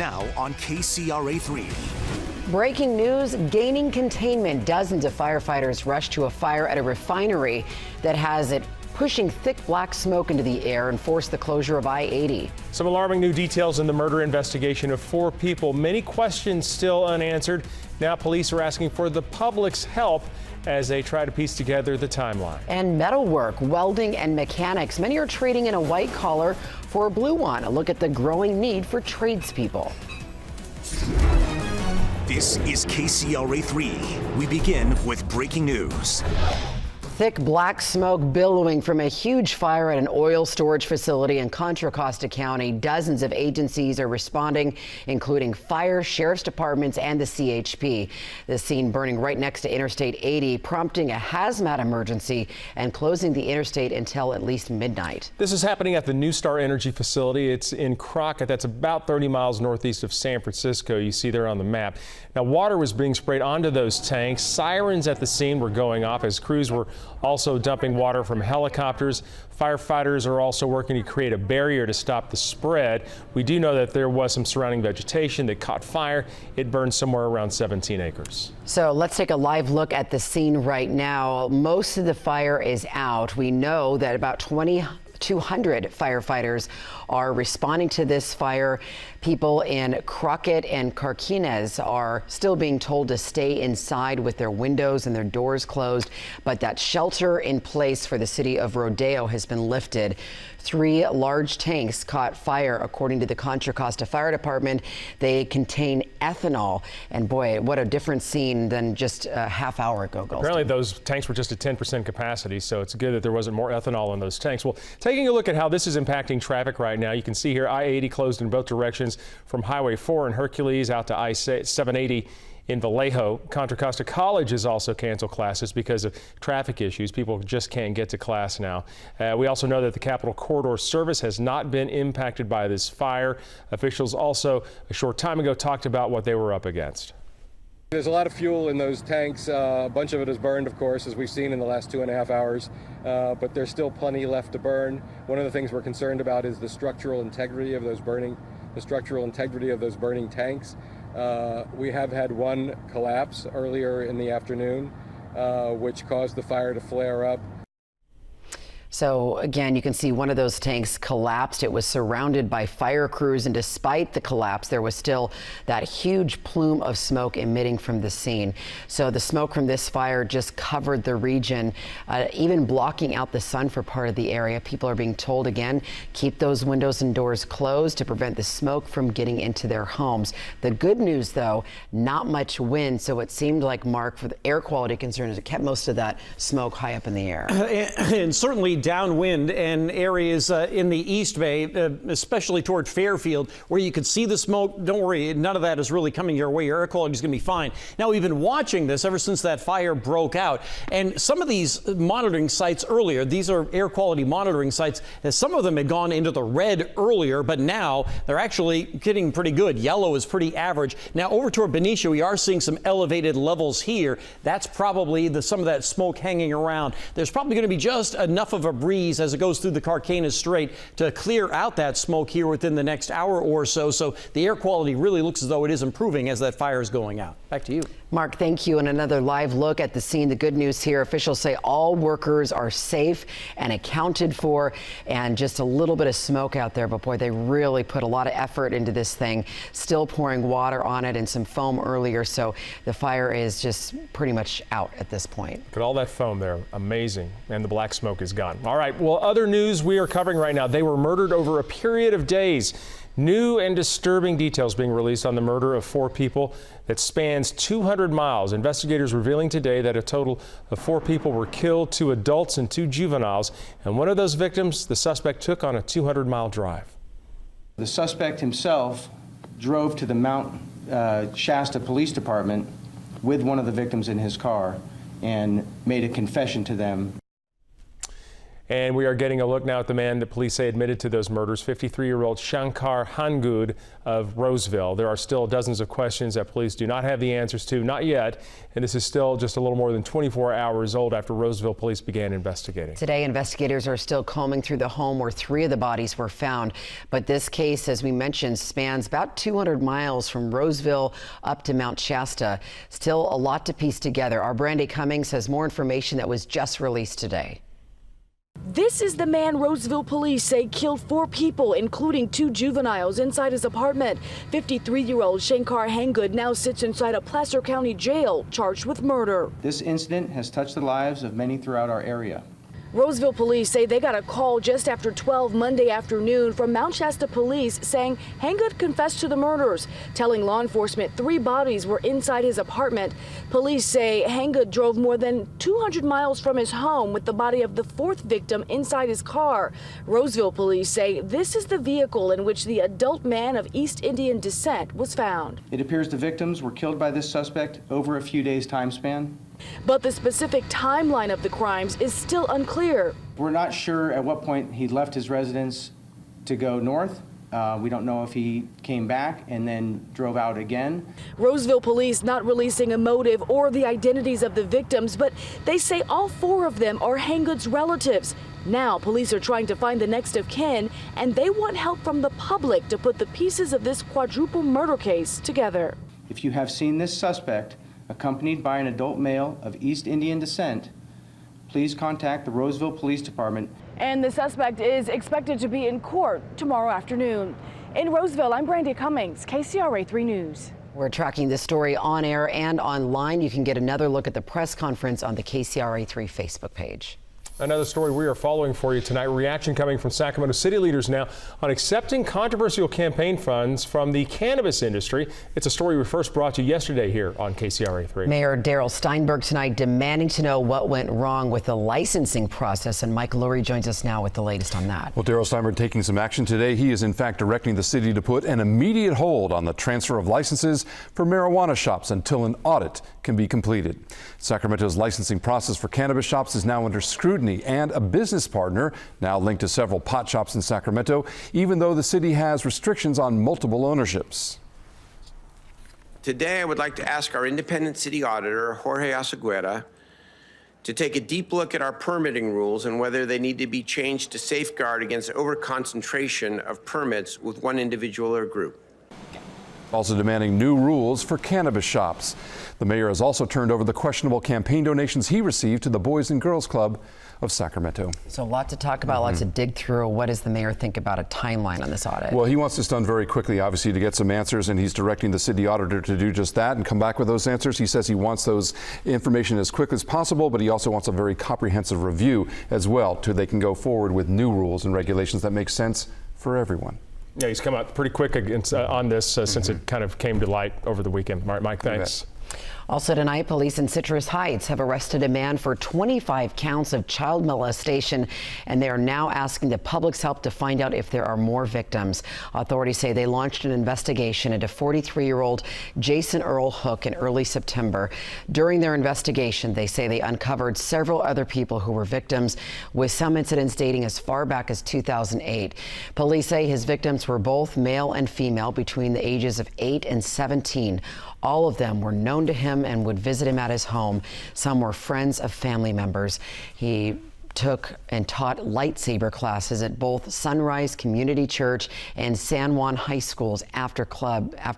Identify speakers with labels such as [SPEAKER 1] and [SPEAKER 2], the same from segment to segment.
[SPEAKER 1] now on KCRA3.
[SPEAKER 2] Breaking news, gaining containment. Dozens of firefighters rushed to a fire at a refinery that has it pushing thick black smoke into the air and forced the closure of I-80.
[SPEAKER 3] Some alarming new details in the murder investigation of 4 people. Many questions still unanswered. Now police are asking for the public's help as they try to piece together the timeline. And
[SPEAKER 2] metalwork, welding, and mechanics. Many are trading in a white collar for a blue one. A look at the growing need for tradespeople.
[SPEAKER 1] This is KCRA3. We begin with breaking news.
[SPEAKER 2] Thick black smoke billowing from a huge fire at an oil storage facility in Contra Costa County. Dozens of agencies are responding, including fire, sheriff's departments, and the CHP. The scene burning right next to Interstate 80, prompting a hazmat emergency and closing the interstate until at least midnight.
[SPEAKER 3] This is happening at the NuStar Energy facility. It's in Crockett. That's about 30 miles northeast of San Francisco. You see there on the map. Now, water was being sprayed onto those tanks. Sirens at the scene were going off as crews were also dumping water from helicopters. Firefighters are also working to create a barrier to stop the spread. We do know that there was some surrounding vegetation that caught fire. It burned somewhere around 17 acres.
[SPEAKER 2] So let's take a live look at the scene right now. Most of the fire is out. We know that about 200 firefighters are responding to this fire. People in Crockett and Carquinez are still being told to stay inside with their windows and their doors closed, but that shelter in place for the city of Rodeo has been lifted. 3 large tanks caught fire, according to the Contra Costa Fire Department. They contain ethanol, and boy, what a different scene than just a half hour ago.
[SPEAKER 3] Apparently those tanks were just at 10% capacity, so it's good that there wasn't more ethanol in those tanks. Well, taking a look at how this is impacting traffic right now, you can see here I-80 closed in both directions from Highway 4 in Hercules out to I-780 in Vallejo. Contra Costa College has also canceled classes because of traffic issues. People just can't get to class now. We also know that the Capitol Corridor service has not been impacted by this fire. Officials also a short time ago talked about what they were up against.
[SPEAKER 4] There's a lot of fuel in those tanks. A bunch of it is burned, of course, as we've seen in the last 2.5 hours, but there's still plenty left to burn. One of the things we're concerned about is the structural integrity of those burning tanks. We have had one collapse earlier in the afternoon, which caused the fire to flare up.
[SPEAKER 2] So again, you can see one of those tanks collapsed. It was surrounded by fire crews, and despite the collapse, there was still that huge plume of smoke emitting from the scene. So the smoke from this fire just covered the region, even blocking out the sun for part of the area. People are being told again, keep those windows and doors closed to prevent the smoke from getting into their homes. The good news, though, not much wind, so it seemed like, Mark, for the air quality concerns, it kept most of that smoke high up in the air.
[SPEAKER 5] And certainly downwind and areas in the East Bay, especially toward Fairfield, where you could see the smoke. Don't worry, none of that is really coming your way. Your air quality is going to be fine. Now, we've been watching this ever since that fire broke out, and some of these monitoring sites earlier, these are air quality monitoring sites, some of them had gone into the red earlier, but now they're actually getting pretty good. Yellow is pretty average. Now, over toward Benicia, we are seeing some elevated levels here. That's probably some of that smoke hanging around. There's probably going to be just enough of a breeze as it goes through the Carquinez Strait to clear out that smoke here within the next hour or so. So the air quality really looks as though it is improving as that fire is going out. Back to you.
[SPEAKER 2] Mark, thank you. And another live look at the scene. The good news here, officials say all workers are safe and accounted for, and just a little bit of smoke out there. But boy, they really put a lot of effort into this thing, still pouring water on it and some foam earlier. So the fire is just pretty much out at this point.
[SPEAKER 3] Look at all that foam there. Amazing. And the black smoke is gone. All right. Well, other news we are covering right now. They were murdered over a period of days. New and disturbing details being released on the murder of 4 people that spans 200 miles. Investigators revealing today that a total of 4 people were killed, 2 adults and 2 juveniles. And one of those victims, the suspect took on a 200-mile drive.
[SPEAKER 6] The suspect himself drove to the Mount Shasta Police Department with one of the victims in his car and made a confession to them.
[SPEAKER 3] And we are getting a look now at the man that police say admitted to those murders, 53-year-old Shankar Hangud of Roseville. There are still dozens of questions that police do not have the answers to, not yet. And this is still just a little more than 24 hours old after Roseville police began investigating.
[SPEAKER 2] Today, investigators are still combing through the home where 3 of the bodies were found. But this case, as we mentioned, spans about 200 miles from Roseville up to Mount Shasta. Still a lot to piece together. Our Brandy Cummings has more information that was just released today.
[SPEAKER 7] This is the man Roseville police say killed 4 people, including 2 juveniles, inside his apartment. 53-year-old Shankar Hangud now sits inside a Placer County jail, charged with murder.
[SPEAKER 6] This incident has touched the lives of many throughout our area.
[SPEAKER 7] Roseville police say they got a call just after 12 Monday afternoon from Mount Shasta police saying Hangud confessed to the murders, telling law enforcement 3 bodies were inside his apartment. Police say Hangud drove more than 200 miles from his home with the body of the 4th victim inside his car. Roseville police say this is the vehicle in which the adult man of East Indian descent was found.
[SPEAKER 6] It appears the victims were killed by this suspect over a few days' time span.
[SPEAKER 7] But the specific timeline of the crimes is still unclear.
[SPEAKER 6] We're not sure at what point he left his residence to go north. We don't know if he came back and then drove out again.
[SPEAKER 7] Roseville police not releasing a motive or the identities of the victims, but they say all 4 of them are Hangud's relatives. Now police are trying to find the next of kin, and they want help from the public to put the pieces of this quadruple murder case together.
[SPEAKER 6] If you have seen this suspect accompanied by an adult male of East Indian descent, please contact the Roseville Police Department.
[SPEAKER 7] And the suspect is expected to be in court tomorrow afternoon. In Roseville, I'm Brandy Cummings, KCRA 3 News.
[SPEAKER 2] We're tracking this story on air and online. You can get another look at the press conference on the KCRA 3 Facebook page.
[SPEAKER 3] Another story we are following for you tonight. Reaction coming from Sacramento city leaders now on accepting controversial campaign funds from the cannabis industry. It's a story we first brought you yesterday here on KCRA 3.
[SPEAKER 2] Mayor Darrell Steinberg tonight demanding to know what went wrong with the licensing process. And Mike Lurie joins us now with the latest on that.
[SPEAKER 8] Well, Darrell Steinberg taking some action today. He is in fact directing the city to put an immediate hold on the transfer of licenses for marijuana shops until an audit can be completed. Sacramento's licensing process for cannabis shops is now under scrutiny, and a business partner now linked to several pot shops in Sacramento, even though the city has restrictions on multiple ownerships.
[SPEAKER 9] Today, I would like to ask our independent city auditor, Jorge Asaguera, to take a deep look at our permitting rules and whether they need to be changed to safeguard against overconcentration of permits with one individual or group.
[SPEAKER 8] Also demanding new rules for cannabis shops. The mayor has also turned over the questionable campaign donations he received to the Boys and Girls Club of Sacramento.
[SPEAKER 2] So a lot to talk about, lots to dig through. What does the mayor think about a timeline on this audit?
[SPEAKER 8] Well, he wants this done very quickly, obviously, to get some answers, and he's directing the city auditor to do just that and come back with those answers. He says he wants those information as quick as possible, but he also wants a very comprehensive review as well, so they can go forward with new rules and regulations that make sense for everyone.
[SPEAKER 3] Yeah, he's come out pretty quick on this since it kind of came to light over the weekend. All right, Mike, thanks.
[SPEAKER 2] Also tonight, police in Citrus Heights have arrested a man for 25 counts of child molestation, and they are now asking the public's help to find out if there are more victims. Authorities say they launched an investigation into 43-year-old Jason Earl Hook in early September. During their investigation, they say they uncovered several other people who were victims, with some incidents dating as far back as 2008. Police say his victims were both male and female between the ages of 8 and 17. All of them were known to him and would visit him at his home. Some were friends of family members. He took and taught lightsaber classes at both Sunrise Community Church and San Juan High School's after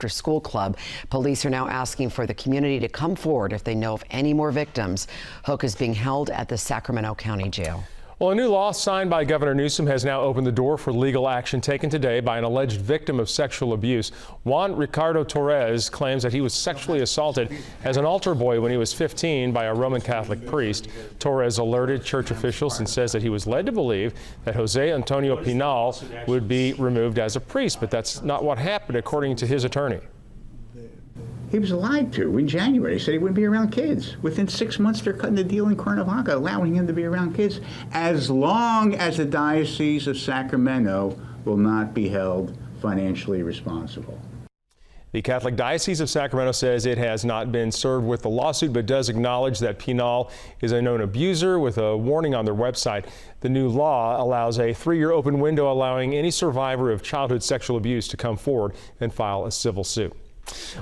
[SPEAKER 2] school club. Police are now asking for the community to come forward if they know of any more victims. Hook is being held at the Sacramento County Jail.
[SPEAKER 3] Well, a new law signed by Governor Newsom has now opened the door for legal action taken today by an alleged victim of sexual abuse. Juan Ricardo Torres claims that he was sexually assaulted as an altar boy when he was 15 by a Roman Catholic priest. Torres alerted church officials and says that he was led to believe that Jose Antonio Pinal would be removed as a priest, but that's not what happened, according to his attorney.
[SPEAKER 10] He was lied to in January. He said he wouldn't be around kids. Within 6 months, they're cutting the deal in Cuernavaca, allowing him to be around kids, as long as the Diocese of Sacramento will not be held financially responsible.
[SPEAKER 3] The Catholic Diocese of Sacramento says it has not been served with the lawsuit, but does acknowledge that Pinal is a known abuser, with a warning on their website. The new law allows a 3-year open window, allowing any survivor of childhood sexual abuse to come forward and file a civil suit.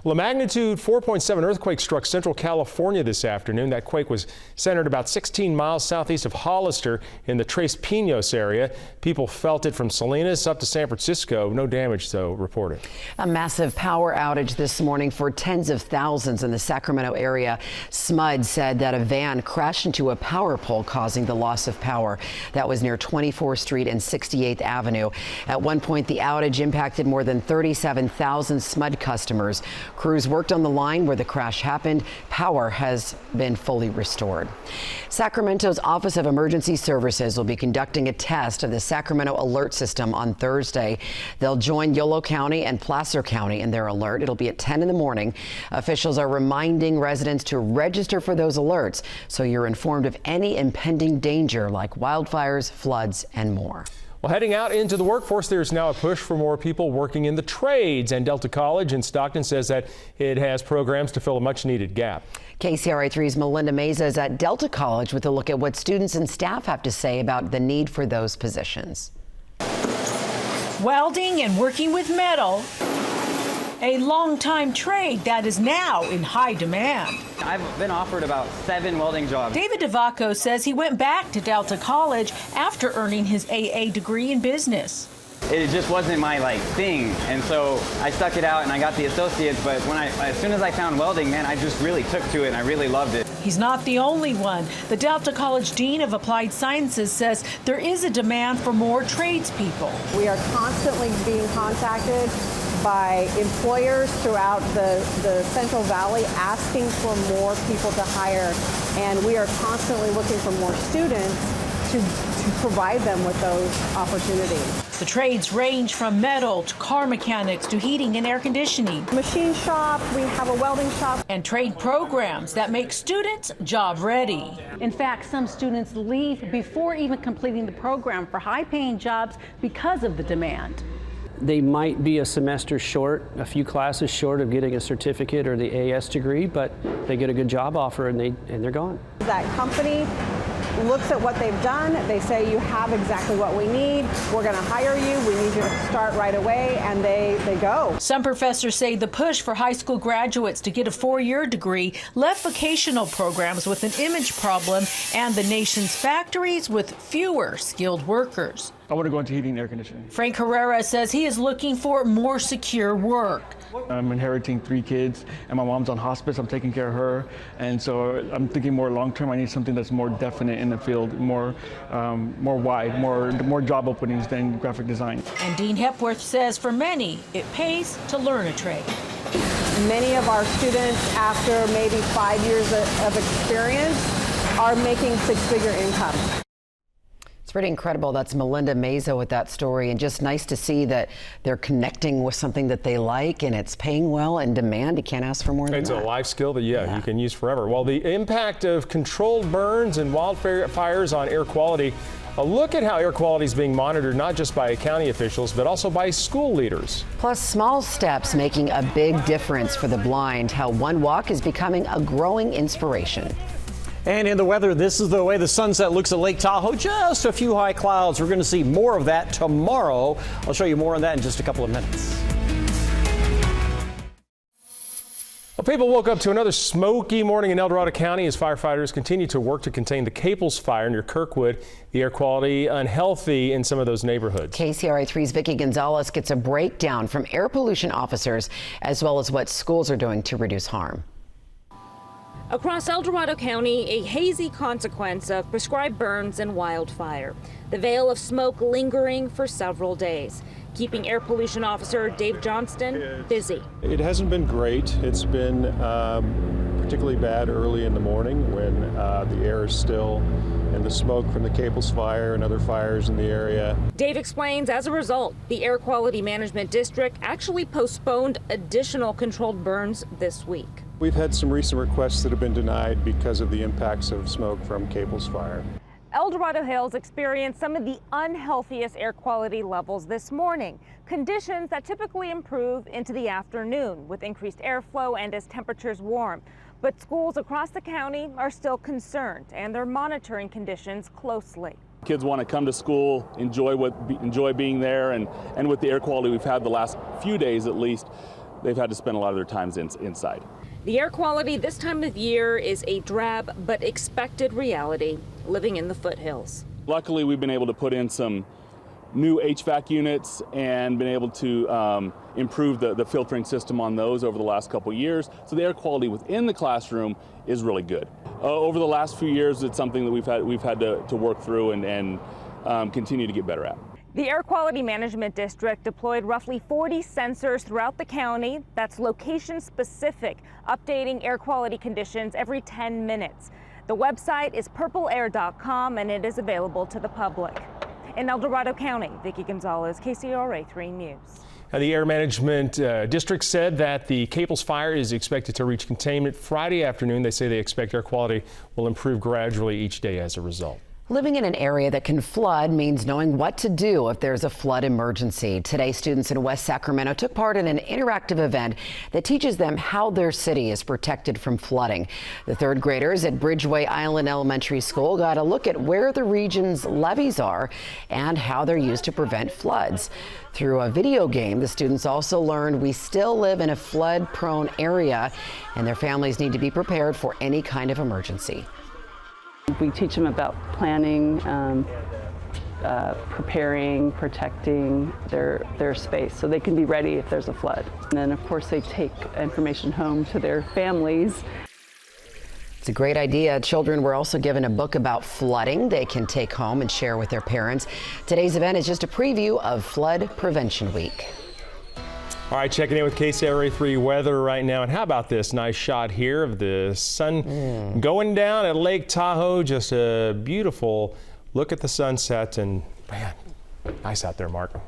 [SPEAKER 3] Well, a magnitude 4.7 earthquake struck Central California this afternoon. That quake was centered about 16 miles southeast of Hollister in the Tres Pinos area. People felt it from Salinas up to San Francisco. No damage, though, reported.
[SPEAKER 2] A massive power outage this morning for tens of thousands in the Sacramento area. SMUD said that a van crashed into a power pole, causing the loss of power. That was near 24th Street and 68th Avenue. At one point, the outage impacted more than 37,000 SMUD customers. Crews worked on the line where the crash happened. Power has been fully restored. Sacramento's Office of Emergency Services will be conducting a test of the Sacramento Alert System on Thursday. They'll join Yolo County and Placer County in their alert. It'll be at 10 in the morning. Officials are reminding residents to register for those alerts so you're informed of any impending danger like wildfires, floods, and more.
[SPEAKER 3] Well, heading out into the workforce, there's now a push for more people working in the trades, and Delta College in Stockton says that it has programs to fill a much-needed gap.
[SPEAKER 2] KCRA 3's Melinda Meza is at Delta College with a look at what students and staff have to say about the need for those positions.
[SPEAKER 11] Welding and working with metal, a long-time trade that is now in high demand.
[SPEAKER 12] I've been offered about 7 welding jobs.
[SPEAKER 11] David DeVacco says he went back to Delta College after earning his AA degree in business.
[SPEAKER 12] It just wasn't my thing, and so I stuck it out and I got the associates, but as soon as I found welding, man, I just really took to it and I really loved it.
[SPEAKER 11] He's not the only one. The Delta College Dean of Applied Sciences says there is a demand for more tradespeople.
[SPEAKER 13] We are constantly being contacted by employers throughout the Central Valley asking for more people to hire, and we are constantly looking for more students to provide them with those opportunities.
[SPEAKER 11] The trades range from metal to car mechanics to heating and air conditioning.
[SPEAKER 13] Machine shop, we have a welding shop.
[SPEAKER 11] And trade programs that make students job ready.
[SPEAKER 14] In fact, some students leave before even completing the program for high-paying jobs because of the demand.
[SPEAKER 15] They might be a semester short, a few classes short of getting a certificate or the AS degree, but they get a good job offer and they're gone.
[SPEAKER 13] That company looks at what they've done. They say, you have exactly what we need. We're going to hire you. We need you to start right away, and they go.
[SPEAKER 11] Some professors say the push for high school graduates to get a 4-year degree left vocational programs with an image problem and the nation's factories with fewer skilled workers.
[SPEAKER 16] I want to go into heating and air conditioning.
[SPEAKER 11] Frank Herrera says he is looking for more secure work.
[SPEAKER 16] I'm inheriting 3 kids, and my mom's on hospice. I'm taking care of her, and so I'm thinking more long-term. I need something that's more definite in the field, more wide, more job openings than graphic design.
[SPEAKER 11] And Dean Hepworth says for many, it pays to learn a trade.
[SPEAKER 13] Many of our students, after maybe 5 years of experience, are making 6-figure income.
[SPEAKER 2] It's pretty incredible. That's Melinda Meza with that story, and just nice to see that they're connecting with something that they like and it's paying well and demand. You can't ask for more than
[SPEAKER 3] It's
[SPEAKER 2] that.
[SPEAKER 3] a life skill that, you can use forever. Well, the impact of controlled burns and wildfires on air quality. A look at how air quality is being monitored not just by county officials, but also by school leaders.
[SPEAKER 2] Plus, small steps making a big difference for the blind. How one walk is becoming a growing inspiration.
[SPEAKER 5] And in the weather, this is the way the sunset looks at Lake Tahoe. Just a few high clouds. We're going to see more of that tomorrow. I'll show you more on that in just a couple of minutes.
[SPEAKER 3] Well, people woke up to another smoky morning in El Dorado County as firefighters continue to work to contain the Caples fire near Kirkwood. The air quality unhealthy in some of those neighborhoods.
[SPEAKER 2] KCRA 3's Vicki Gonzalez gets a breakdown from air pollution officers as well as what schools are doing to reduce harm.
[SPEAKER 17] Across El Dorado County, a hazy consequence of prescribed burns and wildfire. The veil of smoke lingering for several days, keeping air pollution officer Dave Johnston busy.
[SPEAKER 18] It hasn't been great. It's been particularly bad early in the morning when the air is still and the smoke from the Caples fire and other fires in the area.
[SPEAKER 17] Dave explains as a result, the Air Quality Management District actually postponed additional controlled burns this week.
[SPEAKER 18] We've had some recent requests that have been denied because of the impacts of smoke from Caples fire.
[SPEAKER 17] El Dorado Hills experienced some of the unhealthiest air quality levels this morning, conditions that typically improve into the afternoon with increased airflow and as temperatures warm. But schools across the county are still concerned, and they're monitoring conditions closely.
[SPEAKER 19] Kids want to come to school, enjoy being there, and with the air quality we've had the last few days at least, they've had to spend a lot of their time inside.
[SPEAKER 17] The air quality this time of year is a drab but expected reality living in the foothills.
[SPEAKER 19] Luckily, we've been able to put in some new HVAC units and been able to improve the filtering system on those over the last couple of years. So the air quality within the classroom is really good. Over the last few years, it's something that we've had to work through and continue to get better at.
[SPEAKER 17] The Air Quality Management District deployed roughly 40 sensors throughout the county. That's location specific, updating air quality conditions every 10 minutes. The website is purpleair.com and it is available to the public. In El Dorado County, Vicki Gonzalez, KCRA 3 News.
[SPEAKER 3] The Air Management District said that the Caples fire is expected to reach containment Friday afternoon. They say they expect air quality will improve gradually each day as a result.
[SPEAKER 2] Living in an area that can flood means knowing what to do if there's a flood emergency. Today, students in West Sacramento took part in an interactive event that teaches them how their city is protected from flooding. The third graders at Bridgeway Island Elementary School got a look at where the region's levees are and how they're used to prevent floods. Through a video game, the students also learned we still live in a flood-prone area and their families need to be prepared for any kind of emergency.
[SPEAKER 20] We teach them about planning, preparing, protecting their space so they can be ready if there's a flood. And then, of course, they take information home to their families.
[SPEAKER 2] It's a great idea. Children were also given a book about flooding they can take home and share with their parents. Today's event is just a preview of Flood Prevention Week.
[SPEAKER 3] All right, checking in with KCRA 3 weather right now. And how about this nice shot here of the sun going down at Lake Tahoe? Just a beautiful look at the sunset. And man, nice out there, Mark.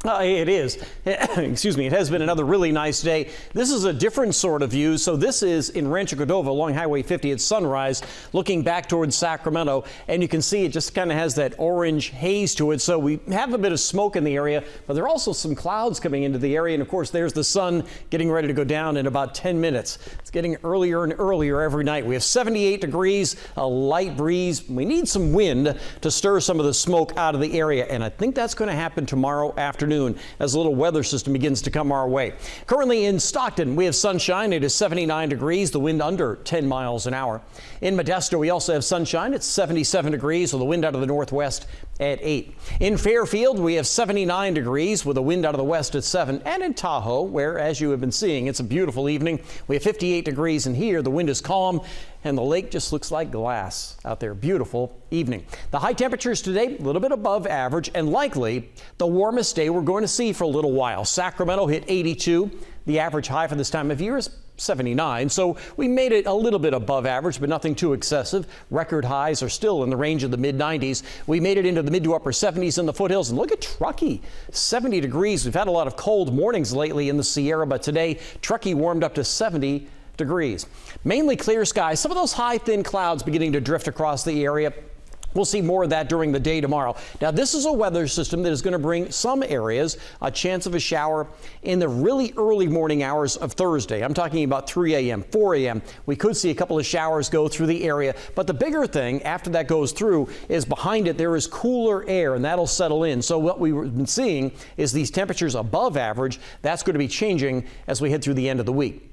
[SPEAKER 5] It is. Excuse me. It has been another really nice day. This is a different sort of view. So this is in Rancho Cordova along Highway 50 at sunrise, looking back towards Sacramento. And you can see it just kind of has that orange haze to it. So we have a bit of smoke in the area, but there are also some clouds coming into the area. And of course, there's the sun getting ready to go down in about 10 minutes. It's getting earlier and earlier every night. We have 78 degrees, a light breeze. We need some wind to stir some of the smoke out of the area. And I think that's going to happen tomorrow afternoon as a little weather system begins to come our way. Currently in Stockton, we have sunshine. It is 79 degrees, the wind under 10 miles an hour. In Modesto, we also have sunshine. It's 77 degrees with a wind out of the northwest at 8. In Fairfield, we have 79 degrees with a wind out of the west at 7. And in Tahoe, where, as you have been seeing, it's a beautiful evening. We have 58 degrees, and here the wind is calm and the lake just looks like glass out there. Beautiful evening. The high temperatures today, a little bit above average and likely the warmest day we're going to see for a little while. Sacramento hit 82. The average high for this time of year is 79. So we made it a little bit above average, but nothing too excessive. Record highs are still in the range of the mid 90s. We made it into the mid to upper 70s in the foothills. And look at Truckee, 70 degrees. We've had a lot of cold mornings lately in the Sierra, but today Truckee warmed up to 70 degrees. Mainly clear skies. Some of those high thin clouds beginning to drift across the area. We'll see more of that during the day tomorrow. Now, this is a weather system that is going to bring some areas a chance of a shower in the really early morning hours of Thursday. I'm talking about 3 a.m., 4 a.m. We could see a couple of showers go through the area. But the bigger thing after that goes through is behind it there is cooler air, and that'll settle in. So what we've been seeing is these temperatures above average. That's going to be changing as we head through the end of the week.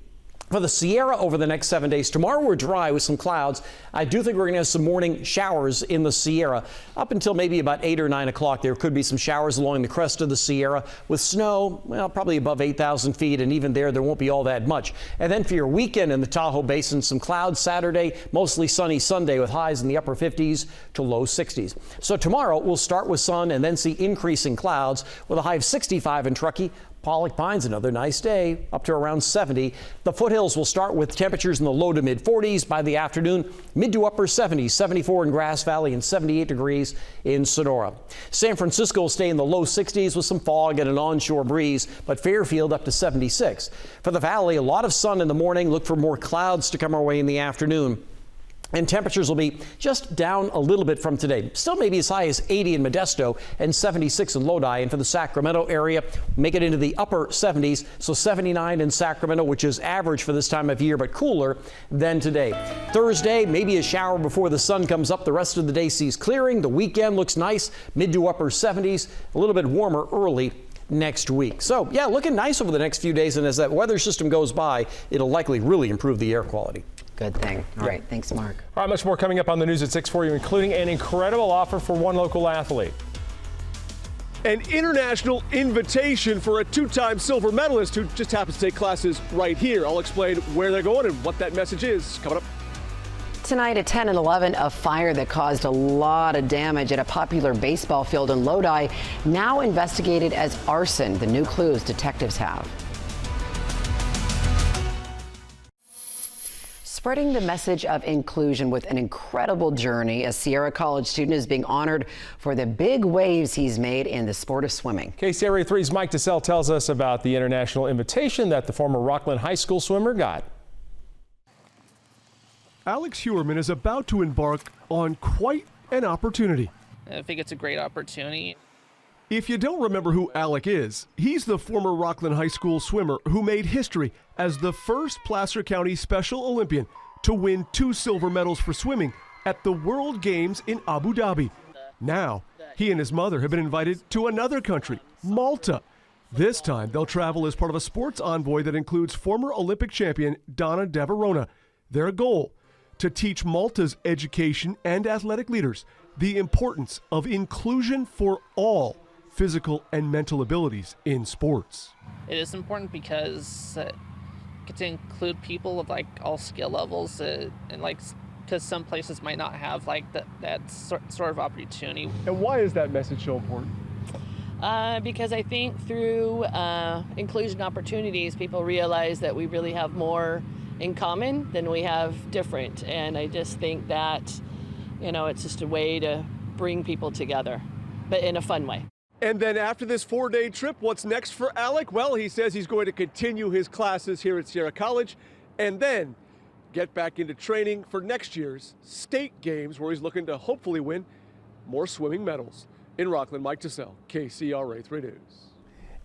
[SPEAKER 5] For the Sierra over the next 7 days, tomorrow we're dry with some clouds. I do think we're going to have some morning showers in the Sierra. Up until maybe about 8 or 9 o'clock, there could be some showers along the crest of the Sierra with snow, well, probably above 8,000 feet, and even there won't be all that much. And then for your weekend in the Tahoe Basin, some clouds Saturday, mostly sunny Sunday with highs in the upper 50s to low 60s. So tomorrow we'll start with sun and then see increasing clouds with a high of 65 in Truckee. Pollock Pines, another nice day, up to around 70. The foothills will start with temperatures in the low to mid 40s by the afternoon, mid to upper 70s, 74 in Grass Valley and 78 degrees in Sonora. San Francisco will stay in the low 60s with some fog and an onshore breeze, but Fairfield up to 76. For the valley, a lot of sun in the morning. Look for more clouds to come our way in the afternoon. And temperatures will be just down a little bit from today. Still maybe as high as 80 in Modesto and 76 in Lodi. And for the Sacramento area, make it into the upper 70s. So 79 in Sacramento, which is average for this time of year, but cooler than today. Thursday, maybe a shower before the sun comes up. The rest of the day sees clearing. The weekend looks nice, mid to upper 70s, a little bit warmer early next week. So yeah, looking nice over the next few days. And as that weather system goes by, it'll likely really improve the air quality.
[SPEAKER 2] Good thing. All right. Thanks, Mark.
[SPEAKER 3] All right, much more coming up on the news at 6 for you, including an incredible offer for one local athlete.
[SPEAKER 21] An international invitation for a two-time silver medalist who just happens to take classes right here. I'll explain where they're going and what that message is coming up.
[SPEAKER 2] Tonight at 10 and 11, a fire that caused a lot of damage at a popular baseball field in Lodi, now investigated as arson. The new clues detectives have. Spreading the message of inclusion with an incredible journey, a Sierra College student is being honored for the big waves he's made in the sport of swimming.
[SPEAKER 3] KCRA 3's Mike DeSalle tells us about the international invitation that the former Rockland High School swimmer got.
[SPEAKER 21] Alex Hewerman is about to embark on quite an opportunity.
[SPEAKER 22] I think it's a great opportunity.
[SPEAKER 21] If you don't remember who Alec is, he's the former Rockland High School swimmer who made history as the first Placer County Special Olympian to win 2 silver medals for swimming at the World Games in Abu Dhabi. Now, he and his mother have been invited to another country, Malta. This time, they'll travel as part of a sports envoy that includes former Olympic champion Donna De Verona. Their goal, to teach Malta's education and athletic leaders the importance of inclusion for all physical and mental abilities in sports.
[SPEAKER 22] It is important because get to include people of like all skill levels and like because some places might not have like that sort of opportunity.
[SPEAKER 21] And why is that message so important?
[SPEAKER 23] Because I think through inclusion opportunities, people realize that we really have more in common than we have different. And I just think that, it's just a way to bring people together, but in a fun way.
[SPEAKER 21] And then after this 4-day trip, what's next for Alec? Well, he says he's going to continue his classes here at Sierra College and then get back into training for next year's state games where he's looking to hopefully win more swimming medals. In Rockland, Mike DeSalle, KCRA 3 News.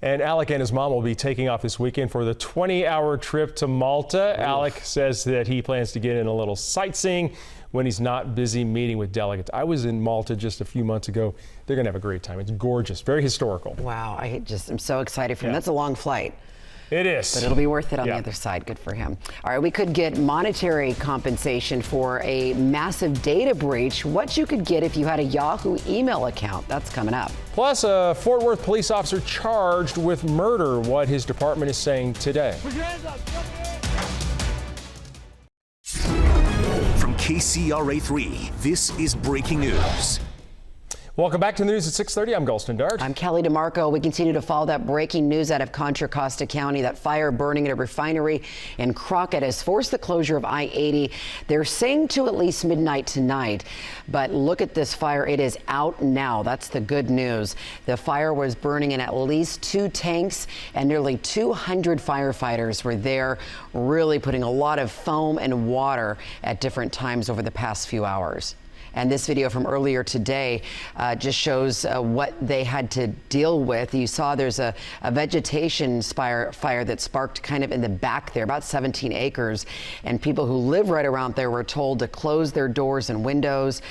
[SPEAKER 3] And Alec and his mom will be taking off this weekend for the 20-hour trip to Malta. Oof. Alec says that he plans to get in a little sightseeing when he's not busy meeting with delegates. I was in Malta just a few months ago. They're going to have a great time. It's gorgeous, very historical.
[SPEAKER 2] Wow, I'm so excited for him. That's a long flight.
[SPEAKER 3] It is.
[SPEAKER 2] But it'll be worth it on the other side. Good for him. All right, we could get monetary compensation for a massive data breach. What you could get if you had a Yahoo email account. That's coming up.
[SPEAKER 3] Plus, a Fort Worth police officer charged with murder. What his department is saying today.
[SPEAKER 1] From KCRA 3, this is breaking news.
[SPEAKER 3] Welcome back to the news at 6:30. I'm Gulston Dart.
[SPEAKER 2] I'm Kelly DeMarco. We continue to follow that breaking news out of Contra Costa County. That fire burning at a refinery in Crockett has forced the closure of I-80. They're saying to at least midnight tonight. But look at this fire. It is out now. That's the good news. The fire was burning in at least 2 tanks, and nearly 200 firefighters were there, really putting a lot of foam and water at different times over the past few hours. And this video from earlier today just shows what they had to deal with. You saw there's a vegetation fire that sparked kind of in the back there, about 17 acres. And people who live right around there were told to close their doors and windows.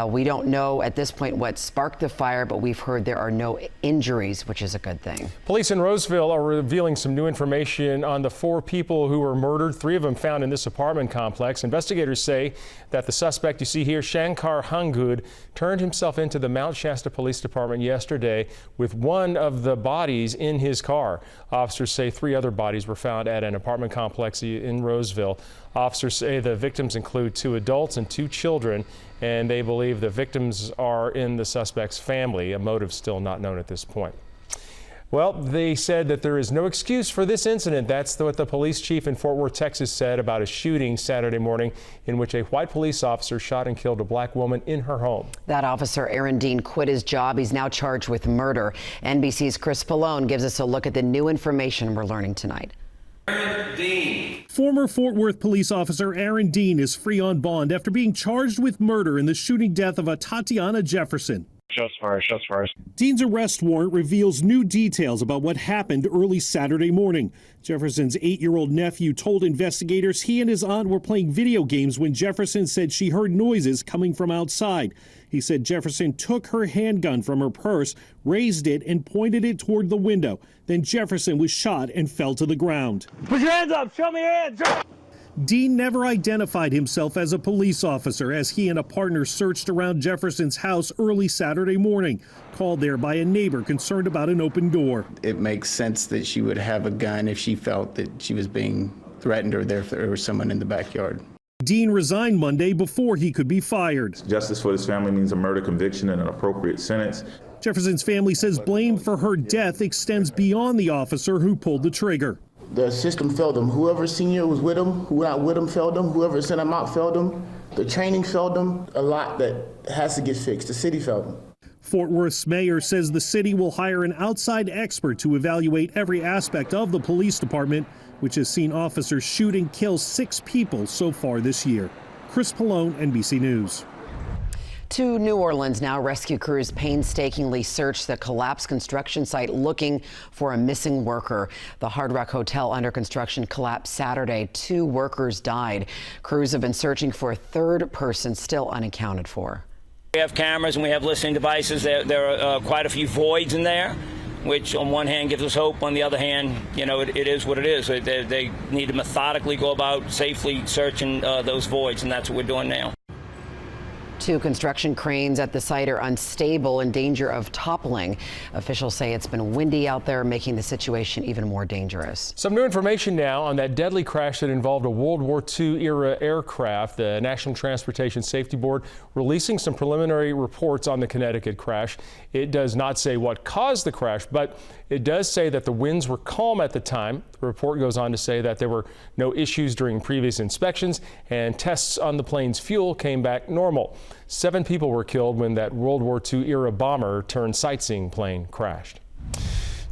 [SPEAKER 2] We don't know at this point what sparked the fire, but we've heard there are no injuries, which is a good thing.
[SPEAKER 3] Police in Roseville are revealing some new information on the 4 people who were murdered, 3 of them found in this apartment complex. Investigators say that the suspect you see here, Shankar Hungud, turned himself into the Mount Shasta Police Department yesterday with one of the bodies in his car. Officers say 3 other bodies were found at an apartment complex in Roseville. Officers say the victims include 2 adults and 2 children, and they believe the victims are in the suspect's family. A motive still not known at this point. Well, they said that there is no excuse for this incident. That's what the police chief in Fort Worth, Texas said about a shooting Saturday morning in which a white police officer shot and killed a black woman in her home.
[SPEAKER 2] That officer, Aaron Dean, quit his job. He's now charged with murder. NBC's Chris Pallone gives us a look at the new information we're learning tonight.
[SPEAKER 24] Aaron Dean.
[SPEAKER 4] Former Fort Worth police officer Aaron Dean is free on bond after being charged with murder in the shooting death of a Tatiana Jefferson.
[SPEAKER 6] Shots fired, shots fired.
[SPEAKER 4] Dean's arrest warrant reveals new details about what happened early Saturday morning. Jefferson's 8-year-old nephew told investigators he and his aunt were playing video games when Jefferson said she heard noises coming from outside. He said Jefferson took her handgun from her purse, raised it, and pointed it toward the window. Then Jefferson was shot and fell to the ground.
[SPEAKER 6] Put your hands up, show me your hands.
[SPEAKER 4] Dean never identified himself as a police officer as he and a partner searched around Jefferson's house early Saturday morning, called there by a neighbor concerned about an open door.
[SPEAKER 7] It makes sense that she would have a gun if she felt that she was being threatened or there was someone in the backyard.
[SPEAKER 4] Dean resigned Monday before he could be fired.
[SPEAKER 24] Justice for this family means a murder conviction and an appropriate sentence.
[SPEAKER 4] Jefferson's family says blame for her death extends beyond the officer who pulled the trigger.
[SPEAKER 25] The system failed them. Whoever senior was with them, who not with them failed them. Whoever sent them out failed them. The training failed them. A lot that has to get fixed. The city failed them.
[SPEAKER 4] Fort Worth's mayor says the city will hire an outside expert to evaluate every aspect of the police department, which has seen officers shoot and kill 6 people so far this year. Chris Pallone, NBC News.
[SPEAKER 2] To New Orleans now, rescue crews painstakingly searched the collapsed construction site looking for a missing worker. The Hard Rock Hotel under construction collapsed Saturday. 2 workers died. Crews have been searching for a 3rd person still unaccounted for.
[SPEAKER 26] We have cameras and we have listening devices. There are quite a few voids in there, which on one hand gives us hope. On the other hand, you know, it is what it is. They need to methodically go about safely searching those voids, and that's what we're doing now.
[SPEAKER 2] 2 construction cranes at the site are unstable, in danger of toppling. Officials say it's been windy out there, making the situation even more dangerous.
[SPEAKER 3] Some new information now on that deadly crash that involved a World War II era aircraft. The National Transportation Safety Board releasing some preliminary reports on the Connecticut crash. It does not say what caused the crash, but it does say that the winds were calm at the time. The report goes on to say that there were no issues during previous inspections and tests on the plane's fuel came back normal. 7 people were killed when that World War II era bomber turned sightseeing plane crashed.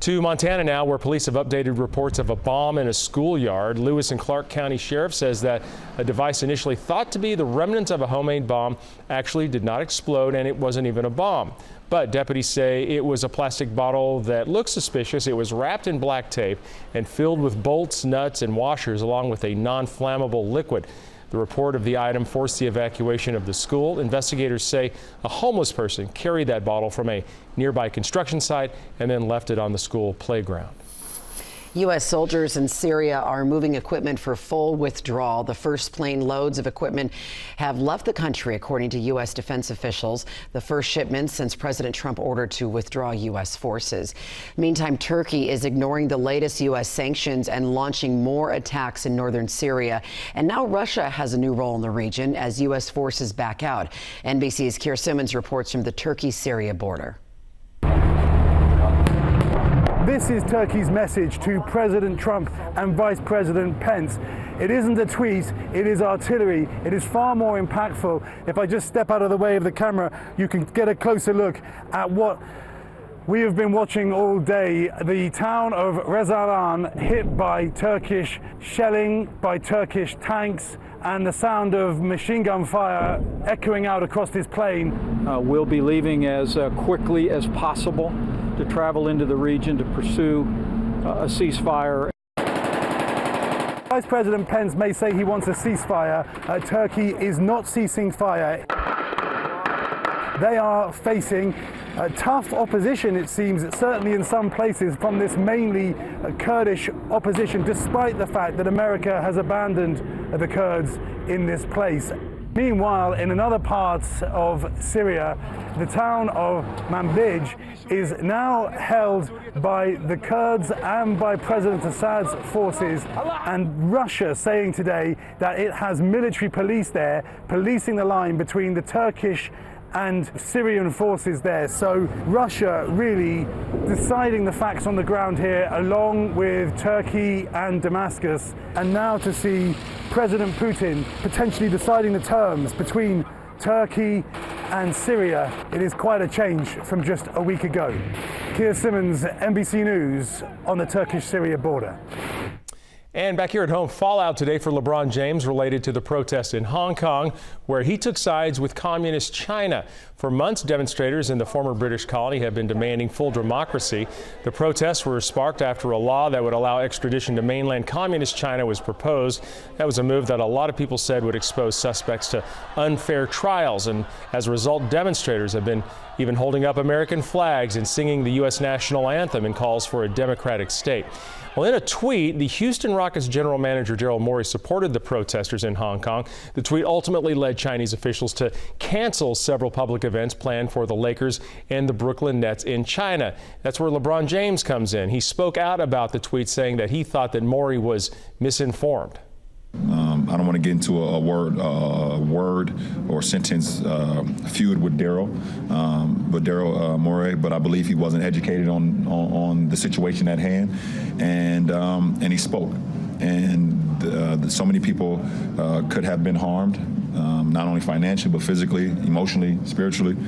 [SPEAKER 3] To Montana now, where police have updated reports of a bomb in a schoolyard. Lewis and Clark County Sheriff says that a device initially thought to be the remnants of a homemade bomb actually did not explode, and it wasn't even a bomb. But deputies say it was a plastic bottle that looked suspicious. It was wrapped in black tape and filled with bolts, nuts, and washers, along with a non-flammable liquid. The report of the item forced the evacuation of the school. Investigators say a homeless person carried that bottle from a nearby construction site and then left it on the school playground.
[SPEAKER 2] U.S. soldiers in Syria are moving equipment for full withdrawal. The first plane loads of equipment have left the country, according to U.S. defense officials. The first shipments since President Trump ordered to withdraw U.S. forces. Meantime, Turkey is ignoring the latest U.S. sanctions and launching more attacks in northern Syria. And now Russia has a new role in the region as U.S. forces back out. NBC's Keir Simmons reports from the Turkey-Syria border.
[SPEAKER 27] This is Turkey's message to President Trump and Vice President Pence. It isn't a tweet, it is artillery. It is far more impactful. If I just step out of the way of the camera, you can get a closer look at what we have been watching all day. The town of Rezalan hit by Turkish shelling, by Turkish tanks, and the sound of machine gun fire echoing out across this plain.
[SPEAKER 28] We'll be leaving as quickly as possible to travel into the region to pursue a ceasefire.
[SPEAKER 27] Vice President Pence may say he wants a ceasefire. Turkey is not ceasing fire. They are facing tough opposition, it seems, certainly in some places, from this mainly Kurdish opposition, despite the fact that America has abandoned the Kurds in this place. Meanwhile, in another part of Syria, the town of Manbij is now held by the Kurds and by President Assad's forces, and Russia saying today that it has military police there, policing the line between the Turkish and Syrian forces there. So Russia really deciding the facts on the ground here, along with Turkey and Damascus, and now to see President Putin potentially deciding the terms between Turkey and Syria. It is quite a change from just a week ago. Keir Simmons, NBC News, on the Turkish-Syria border.
[SPEAKER 3] And back here at home, fallout today for LeBron James related to the protest in Hong Kong, where he took sides with communist China. For months, demonstrators in the former British colony have been demanding full democracy. The protests were sparked after a law that would allow extradition to mainland communist China was proposed. That was a move that a lot of people said would expose suspects to unfair trials. And as a result, demonstrators have been even holding up American flags and singing the U.S. national anthem in calls for a democratic state. Well, in a tweet, the Houston Rockets general manager Daryl Morey supported the protesters in Hong Kong. The tweet ultimately led Chinese officials to cancel several public events planned for the Lakers and the Brooklyn Nets in China. That's where LeBron James comes in. He spoke out about the tweet, saying that he thought that Morey was misinformed.
[SPEAKER 24] I don't want to get into a word or sentence feud with Daryl Morey, but I believe he wasn't educated on the situation at hand, and he spoke. And so many people could have been harmed, not only financially, but physically, emotionally, spiritually.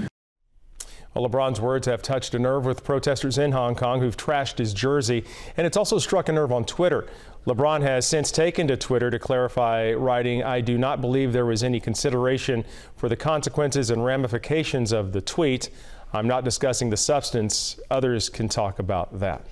[SPEAKER 3] Well, LeBron's words have touched a nerve with protesters in Hong Kong who've trashed his jersey, and it's also struck a nerve on Twitter. LeBron has since taken to Twitter to clarify, writing, "I do not believe there was any consideration for the consequences and ramifications of the tweet. I'm not discussing the substance. Others can talk about that."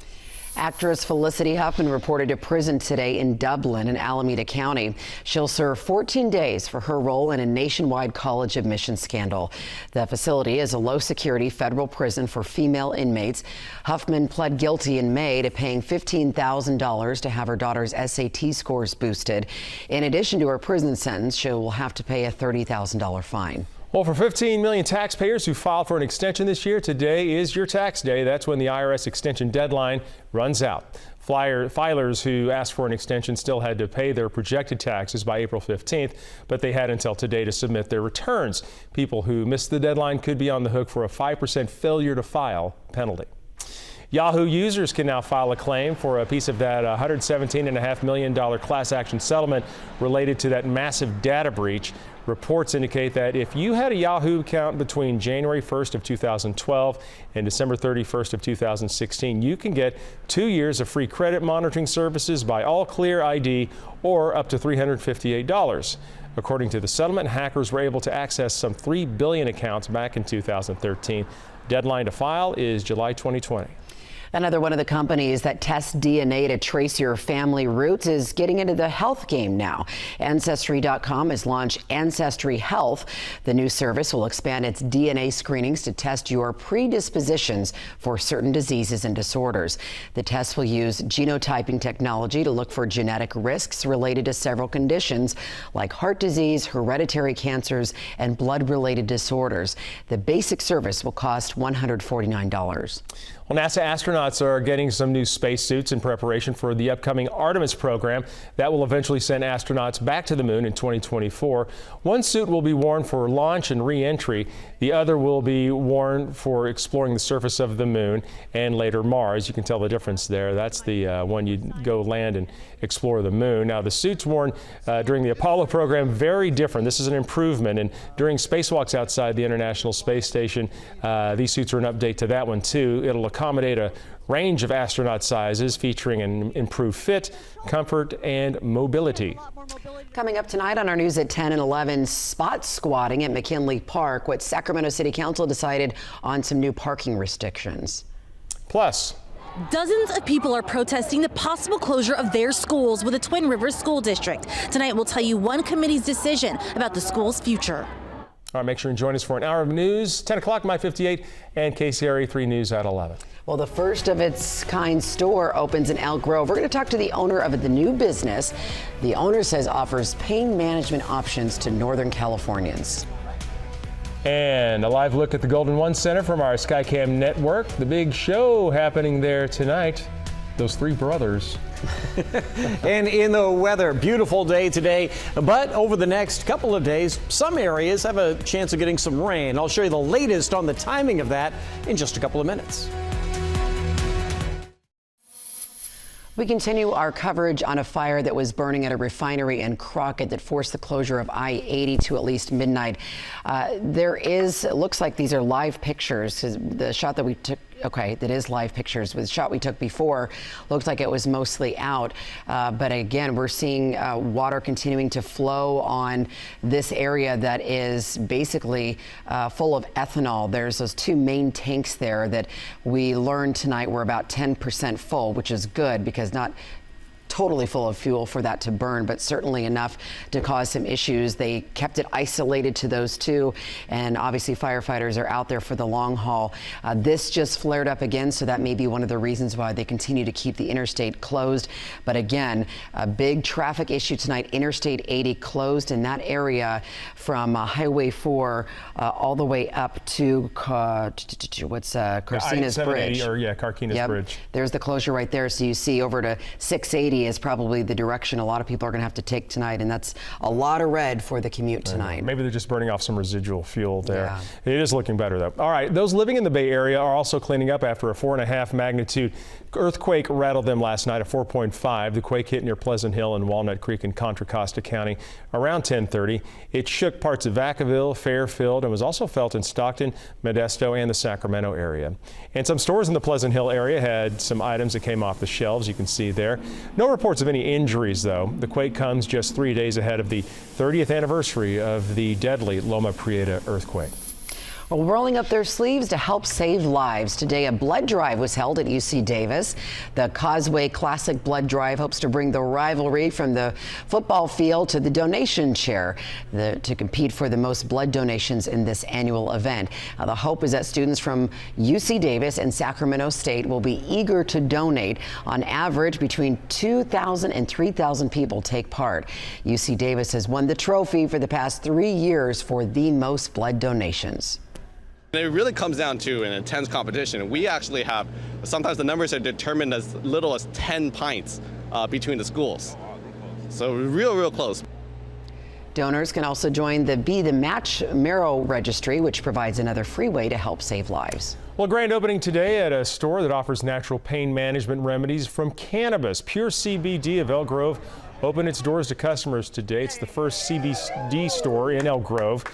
[SPEAKER 2] Actress Felicity Huffman reported to prison today in Dublin in Alameda County. She'll serve 14 days for her role in a nationwide college admission scandal. The facility is a low-security federal prison for female inmates. Huffman pled guilty in May to paying $15,000 to have her daughter's SAT scores boosted. In addition to her prison sentence, she will have to pay a $30,000 fine.
[SPEAKER 3] Well, for 15 million taxpayers who filed for an extension this year, today is your tax day. That's when the IRS extension deadline runs out. Filers who asked for an extension still had to pay their projected taxes by April 15th, but they had until today to submit their returns. People who missed the deadline could be on the hook for a 5% failure to file penalty. Yahoo users can now file a claim for a piece of that $117.5 million class action settlement related to that massive data breach. Reports indicate that if you had a Yahoo account between January 1st of 2012 and December 31st of 2016, you can get 2 years of free credit monitoring services by All Clear ID or up to $358. According to the settlement, hackers were able to access some 3 billion accounts back in 2013. Deadline to file is July 2020.
[SPEAKER 2] Another one of the companies that tests DNA to trace your family roots is getting into the health game now. Ancestry.com has launched Ancestry Health. The new service will expand its DNA screenings to test your predispositions for certain diseases and disorders. The test will use genotyping technology to look for genetic risks related to several conditions like heart disease, hereditary cancers, and blood-related disorders. The basic service will cost $149.
[SPEAKER 3] Well, NASA astronauts are getting some new spacesuits in preparation for the upcoming Artemis program that will eventually send astronauts back to the moon in 2024. One suit will be worn for launch and re-entry. The other will be worn for exploring the surface of the moon and later Mars. You can tell the difference there. That's the one you go land and explore the moon. Now, the suits worn during the Apollo program, very different. This is an improvement. And during spacewalks outside the International Space Station, these suits are an update to that one, too. It'll accommodate a range of astronaut sizes, featuring an improved fit, comfort, and mobility.
[SPEAKER 2] Coming up tonight on our news at 10 and 11, spot squatting at McKinley Park. What Sacramento City Council decided on some new parking restrictions.
[SPEAKER 3] Plus,
[SPEAKER 8] dozens of people are protesting the possible closure of their schools with the Twin Rivers School District. Tonight, we'll tell you one committee's decision about the school's future.
[SPEAKER 3] All right, make sure and join us for an hour of news, 10 o'clock, My 58, and KCRA 3 News at 11.
[SPEAKER 2] Well, the first of its kind store opens in Elk Grove. We're going to talk to the owner of the new business. The owner says offers pain management options to Northern Californians.
[SPEAKER 3] And a live look at the Golden One Center from our Skycam network. The big show happening there tonight. Those three brothers.
[SPEAKER 5] And in the weather, beautiful day today, but over the next couple of days, some areas have a chance of getting some rain. I'll show you the latest on the timing of that in just a couple of minutes.
[SPEAKER 2] We continue our coverage on a fire that was burning at a refinery in Crockett that forced the closure of I-80 to at least midnight. It looks like these are live pictures. The shot that we took okay, that is live pictures. With the shot we took before, looked like it was mostly out. But again, we're seeing water continuing to flow on this area that is basically full of ethanol. There's those two main tanks there that we learned tonight were about 10% full, which is good because not totally full of fuel for that to burn, but certainly enough to cause some issues. They kept it isolated to those two, and obviously firefighters are out there for the long haul. This just flared up again, so that may be one of the reasons why they continue to keep the interstate closed. But again, a big traffic issue tonight. Interstate 80 closed in that area from Highway 4 all the way up to Carquinez Bridge.
[SPEAKER 3] Carquinez Bridge.
[SPEAKER 2] There's the closure right there. So you see over to 680 is probably the direction a lot of people are going to have to take tonight, and that's a lot of red for the commute tonight.
[SPEAKER 3] Maybe they're just burning off some residual fuel there. Yeah. It is looking better though. All right, those living in the Bay Area are also cleaning up after a 4.5 magnitude earthquake rattled them last night. A 4.5. The quake hit near Pleasant Hill and Walnut Creek in Contra Costa County around 10:30. It shook parts of Vacaville, Fairfield, and was also felt in Stockton, Modesto, and the Sacramento area. And some stores in the Pleasant Hill area had some items that came off the shelves. You can see there. No reports of any injuries, though. The quake comes just 3 days ahead of the 30th anniversary of the deadly Loma Prieta earthquake.
[SPEAKER 2] Well, rolling up their sleeves to help save lives. Today, a blood drive was held at UC Davis. The Causeway Classic Blood Drive hopes to bring the rivalry from the football field to the donation chair to compete for the most blood donations in this annual event. The hope is that students from UC Davis and Sacramento State will be eager to donate. On average, between 2,000 and 3,000 people take part. UC Davis has won the trophy for the past 3 years for the most blood donations.
[SPEAKER 9] It really comes down to an intense competition. We actually have, sometimes the numbers are determined as little as 10 pints between the schools. So real close.
[SPEAKER 2] Donors can also join the Be the Match Marrow Registry, which provides another free way to help save lives.
[SPEAKER 3] Well, grand opening today at a store that offers natural pain management remedies from cannabis. Pure CBD of Elk Grove opened its doors to customers today. It's the first CBD store in Elk Grove.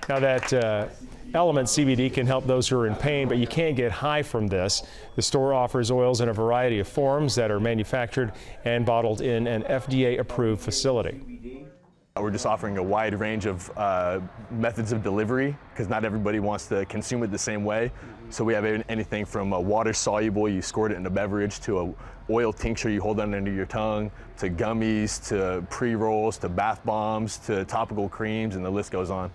[SPEAKER 3] Now that Element CBD can help those who are in pain, but you can't get high from this. The store offers oils in a variety of forms that are manufactured and bottled in an FDA-approved facility.
[SPEAKER 10] We're just offering a wide range of methods of delivery because not everybody wants to consume it the same way. So we have anything from a water soluble, you squirt it in a beverage, to a oil tincture you hold under your tongue, to gummies, to pre-rolls, to bath bombs, to topical creams, and the list goes on.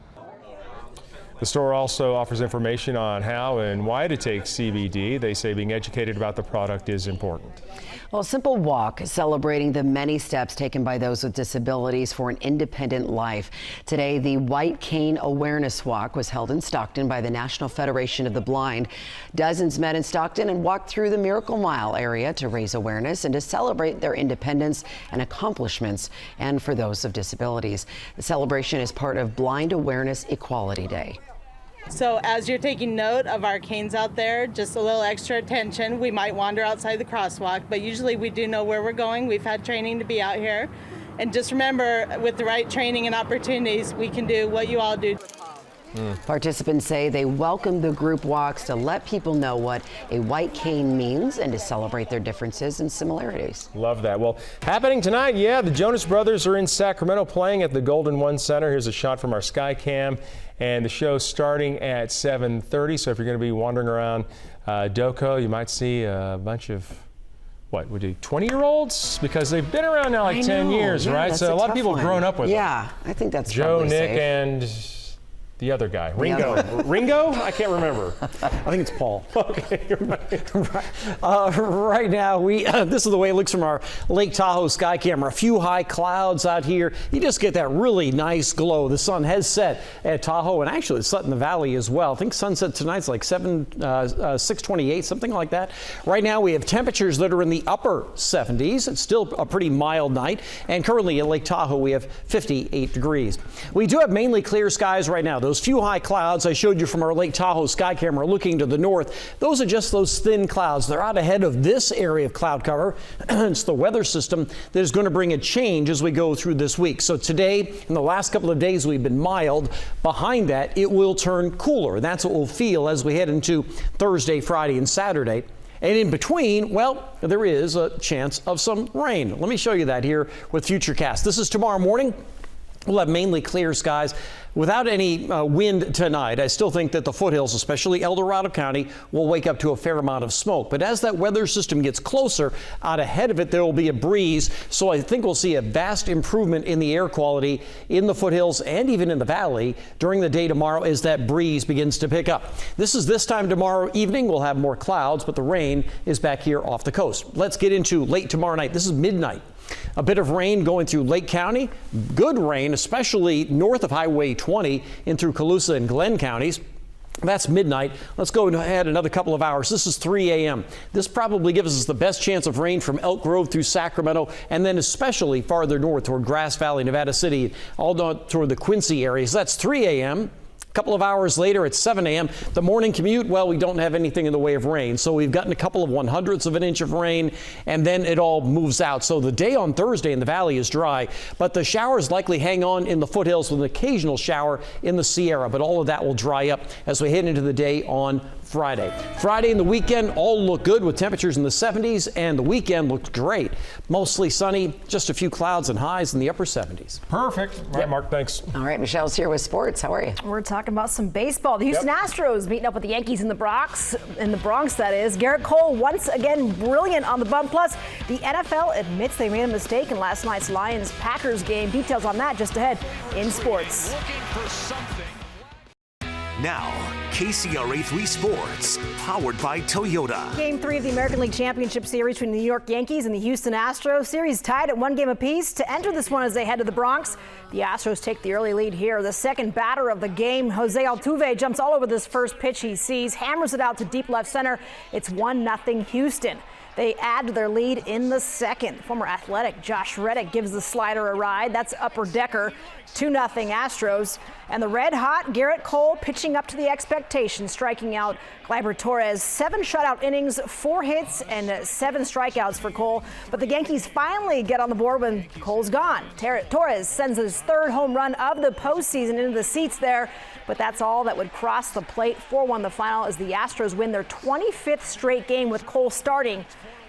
[SPEAKER 3] The store also offers information on how and why to take CBD. They say being educated about the product is important.
[SPEAKER 2] Well, a simple walk celebrating the many steps taken by those with disabilities for an independent life. Today, the White Cane Awareness Walk was held in Stockton by the National Federation of the Blind. Dozens met in Stockton and walked through the Miracle Mile area to raise awareness and to celebrate their independence and accomplishments, and for those of disabilities. The celebration is part of Blind Awareness Equality Day.
[SPEAKER 11] So as you're taking note of our canes out there, just a little extra attention. We might wander outside the crosswalk, but usually we do know where we're going. We've had training to be out here. And just remember, with the right training and opportunities, we can do what you all do.
[SPEAKER 2] Participants say they welcome the group walks to let people know what a white cane means and to celebrate their differences and similarities.
[SPEAKER 3] Love that. Well, happening tonight, yeah, the Jonas Brothers are in Sacramento playing at the Golden One Center. Here's a shot from our Skycam, and the show's starting at 7:30. So if you're going to be wandering around Doco, you might see a bunch of, what would you, 20-year-olds? Because they've been around now like 10 years, right? So a lot of people have grown up with them.
[SPEAKER 2] Yeah, I think that's
[SPEAKER 3] Joe,
[SPEAKER 2] probably
[SPEAKER 3] Nick,
[SPEAKER 2] safe.
[SPEAKER 3] And the other guy, Ringo. Ringo? I can't remember.
[SPEAKER 5] I think it's Paul.
[SPEAKER 3] Okay, you're
[SPEAKER 5] right. Right now, this is the way it looks from our Lake Tahoe sky camera. A few high clouds out here. You just get that really nice glow. The sun has set at Tahoe, and actually it's set in the valley as well. I think sunset tonight's like 6:28, something like that. Right now, we have temperatures that are in the upper 70s. It's still a pretty mild night, and currently at Lake Tahoe, we have 58 degrees. We do have mainly clear skies right now. those few high clouds I showed you from our Lake Tahoe sky camera looking to the north, those are just those thin clouds. They're out ahead of this area of cloud cover. It's the weather system that is going to bring a change as we go through this week. So today, in the last couple of days, we've been mild. Behind that, it will turn cooler. That's what we'll feel as we head into Thursday, Friday, and Saturday. And in between, well, there is a chance of some rain. Let me show you that here with Futurecast. This is tomorrow morning. We'll have mainly clear skies without any wind tonight. I still think that the foothills, especially El Dorado County, will wake up to a fair amount of smoke. But as that weather system gets closer, out ahead of it, there will be a breeze. So I think we'll see a vast improvement in the air quality in the foothills and even in the valley during the day tomorrow as that breeze begins to pick up. This time tomorrow evening. We'll have more clouds, but the rain is back here off the coast. Let's get into late tomorrow night. This is midnight. A bit of rain going through Lake County. Good rain, especially north of Highway 20 in through Colusa and Glenn counties. That's midnight. Let's go ahead another couple of hours. This is 3 a.m. This probably gives us the best chance of rain from Elk Grove through Sacramento, and then especially farther north toward Grass Valley, Nevada City, all down toward the Quincy areas. That's 3 a.m. A couple of hours later at 7 a.m. The morning commute, well, we don't have anything in the way of rain. So we've gotten a couple of 1/100ths of an inch of rain, and then it all moves out. So the day on Thursday in the valley is dry, but the showers likely hang on in the foothills with an occasional shower in the Sierra. But all of that will dry up as we head into the day on Friday. Friday and the weekend all look good with temperatures in the 70s, and the weekend looks great. Mostly sunny, just a few clouds and highs in the upper 70s.
[SPEAKER 3] Perfect. All right, Mark, thanks.
[SPEAKER 2] All right, Michelle's here with sports. How are you?
[SPEAKER 12] We're talking about some baseball. The Houston Astros meeting up with the Yankees in the Bronx, that is. Garrett Cole once again brilliant on the bump. Plus, the NFL admits they made a mistake in last night's Lions-Packers game. Details on that just ahead in sports.
[SPEAKER 1] Now, KCRA3 Sports, powered by Toyota.
[SPEAKER 12] Game 3 of the American League Championship Series between the New York Yankees and the Houston Astros. Series tied at 1 game apiece. To enter this one as they head to the Bronx, the Astros take the early lead here. The second batter of the game, Jose Altuve, jumps all over this first pitch he sees, hammers it out to deep left center. It's 1-0 Houston. They add to their lead in the second. Former Athletic Josh Reddick gives the slider a ride. That's upper decker. 2-0 Astros. And the red-hot Garrett Cole pitching up to the expectations, striking out Gleyber Torres. 7 shutout innings, 4 hits, and 7 strikeouts for Cole. But the Yankees finally get on the board when Cole's gone. Torres sends his 3rd home run of the postseason into the seats there. But that's all that would cross the plate. 4-1 the final as the Astros win their 25th straight game with Cole starting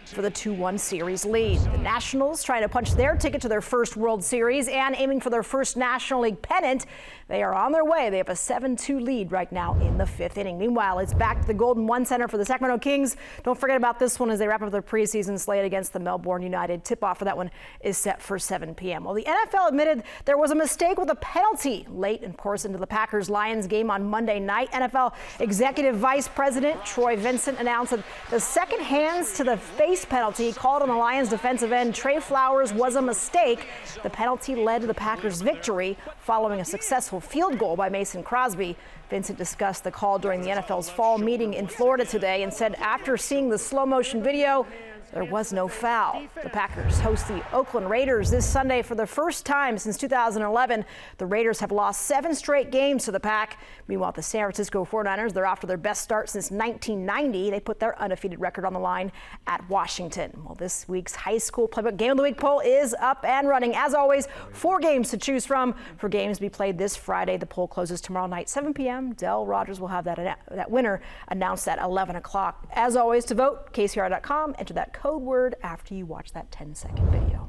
[SPEAKER 12] for the 2-1 series lead. The Nationals trying to punch their ticket to their first World Series and aiming for their first National League pennant. They are on their way. They have a 7-2 lead right now in the 5th inning. Meanwhile, it's back to the Golden One Center for the Sacramento Kings. Don't forget about this one as they wrap up their preseason slate against the Melbourne United. Tip-off for that one is set for 7 p.m. Well, the NFL admitted there was a mistake with a penalty late, of course, into the Packers-Lions game on Monday night. NFL Executive Vice President Troy Vincent announced that the second hands to the face penalty called on the Lions defensive end Trey Flowers was a mistake. The penalty led to the Packers' victory following a successful field goal by Mason Crosby. Vincent discussed the call during the NFL's fall meeting in Florida today and said after seeing the slow motion video, there was no foul. The Packers host the Oakland Raiders this Sunday for the first time since 2011. The Raiders have lost 7 straight games to the Pack. Meanwhile, the San Francisco 49ers, they're off to their best start since 1990. They put their undefeated record on the line at Washington. Well, this week's high school playbook Game of the Week poll is up and running. As always, 4 games to choose from for games to be played this Friday. The poll closes tomorrow night, 7 p.m. Del Rogers will have that winner announced at 11 o'clock. As always, to vote, KCRA.com. Enter that code word after you watch that 10-second video.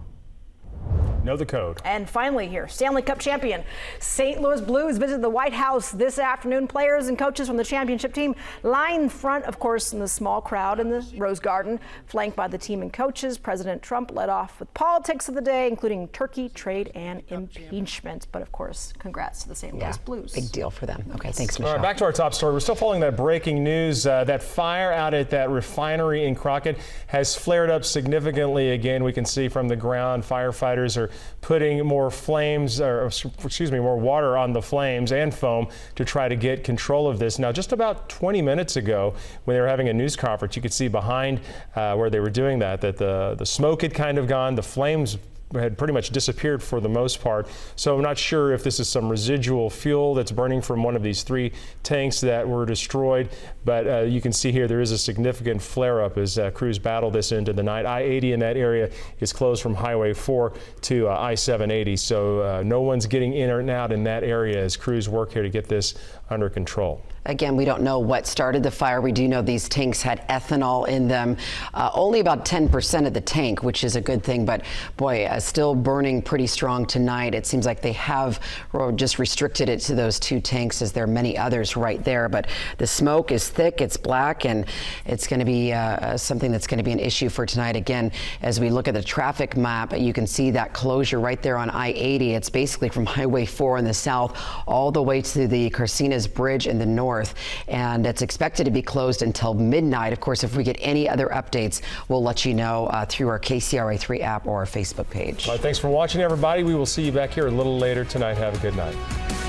[SPEAKER 3] Know the code.
[SPEAKER 12] And finally here, Stanley Cup champion St. Louis Blues visited the White House this afternoon. Players and coaches from the championship team line front, of course, in the small crowd in the Rose Garden, flanked by the team and coaches. President Trump led off with politics of the day, including Turkey, trade, and impeachment. But of course, congrats to the St. Louis Blues.
[SPEAKER 2] Big deal for them. Okay, thanks, Michelle.
[SPEAKER 3] All right, back to our top story. We're still following that breaking news. That fire out at that refinery in Crockett has flared up significantly again. We can see from the ground firefighters are putting more water on the flames and foam to try to get control of this. Now, just about 20 minutes ago, when they were having a news conference, you could see behind where they were doing that the smoke had kind of gone, the flames had pretty much disappeared for the most part. So I'm not sure if this is some residual fuel that's burning from one of these 3 tanks that were destroyed, but you can see here there is a significant flare-up as crews battle this into the night. I-80 in that area is closed from Highway 4 to I-780, so no one's getting in or out in that area as crews work here to get this under control.
[SPEAKER 2] Again, we don't know what started the fire. We do know these tanks had ethanol in them. Only about 10% of the tank, which is a good thing, but boy, still burning pretty strong tonight. It seems like they have just restricted it to those 2 tanks, as there are many others right there. But the smoke is thick, it's black, and it's going to be something that's going to be an issue for tonight. Again, as we look at the traffic map, you can see that closure right there on I-80. It's basically from Highway 4 in the south all the way to the Carcenas Bridge in the north. And it's expected to be closed until midnight. Of course, if we get any other updates, we'll let you know through our KCRA3 app or our Facebook page.
[SPEAKER 3] All right, thanks for watching, everybody. We will see you back here a little later tonight. Have a good night.